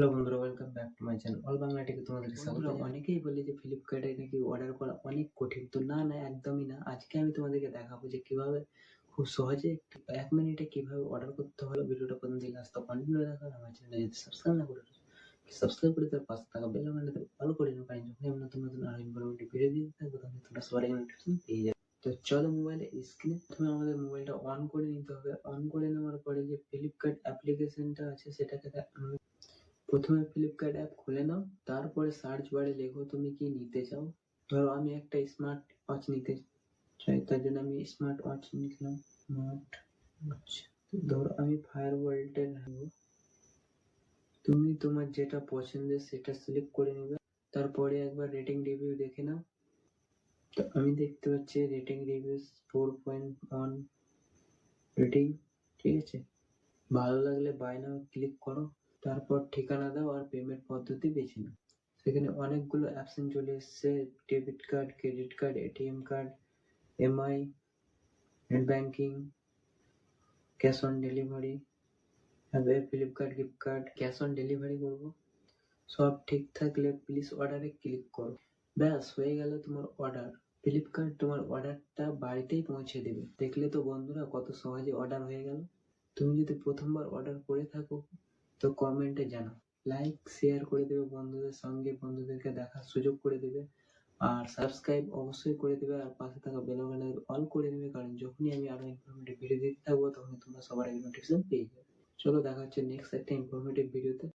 Hello বন্ধুরা, welcome back to my channel all Bangla টেকে তোমাদের স্বাগত। অনেকেই বলে যে ফ্লিপকার্টে নাকি অর্ডার করা অনেক কঠিন। তো না না, একদমই না। আজকে আমি তোমাদেরকে দেখাবো যে কিভাবে খুব সহজে 1 মিনিটে কিভাবে অর্ডার করতে হয়। ভিডিওটা প্রথম থেকে লাস্ট পর্যন্ত কন্টিনিউ দেখার। আমার চ্যানেলে যদি সাবস্ক্রাইব না করে সাবস্ক্রাইব করে তার পাশে থাকা বেল আইকনটাতে অল করে নিও, কারণ যখন আমি নতুন নতুন আরো ইনফরমেটিভ ভিডিও দিতে থাকবো তখন তোমরা সবার আগে নোটিফিকেশন পেয়ে যাবে। তো চলো মোবাইলে স্ক্রিনে প্রথমে আমাদের মোবাইলটা অন করে নিতে হবে। অন করে নেওয়ার পরে যে ফ্লিপকার্ট অ্যাপ্লিকেশনটা আছে সেটাকে প্রথমে ফ্লিপকার্ট অ্যাপ খুলে নাও। তারপরে সার্চ বারে লেখো তুমি কি নিতে চাও। ধরো আমি একটা স্মার্ট ওয়াচ নিতে চাই, তার জন্য আমি স্মার্ট ওয়াচ নিলাম। স্মার্ট ওয়াচ, ধরো আমি ফায়ার ওয়ার্ল্ডের নেব। তুমি তোমার যেটা পছন্দের সেটা সিলেক্ট করে নেবে। তারপরে একবার রেটিং রিভিউ দেখে নাও। তো আমি দেখতে পাচ্ছি রেটিং রিভিউস 4.1 রেটিং। ঠিক আছে, ভালো লাগলে বাই নাও ক্লিক করো। তারপর ঠিকানা দাও আর পেমেন্ট পদ্ধতি বেছে নাও। সেখানে অনেকগুলো অপশন চলে এসছে: debit card, credit card, ATM card, MI, net banking, cash on delivery, Flipkart gift card. Cash on delivery করবো। সব ঠিক থাকলে প্লিজ অর্ডারে ক্লিক করো। ব্যাস হয়ে গেল তোমার অর্ডার। ফ্লিপকার্ট তোমার অর্ডারটা বাড়িতেই পৌঁছে দেবে। দেখলে তো বন্ধুরা কত সহজে অর্ডার হয়ে গেল। তুমি যদি প্রথমবার অর্ডার করে থাকো তো কমেন্টে জানাও, লাইক শেয়ার করে দেবে বন্ধুদের সঙ্গে, বন্ধুদেরকে দেখার সুযোগ করে দেবে, আর সাবস্ক্রাইব অবশ্যই করে দেবে, আর পাশে থাকা বেল আইকনটা অল করে দেবে, কারণ যখনই আমি আরো ইনফরমেটিভ ভিডিও দিতে থাকবো তখন তোমরা সবার আগে নোটিফিকেশন পেয়ে যাবে। চলো দেখা হচ্ছে নেক্সট একটা ইনফরমেটিভ ভিডিওতে।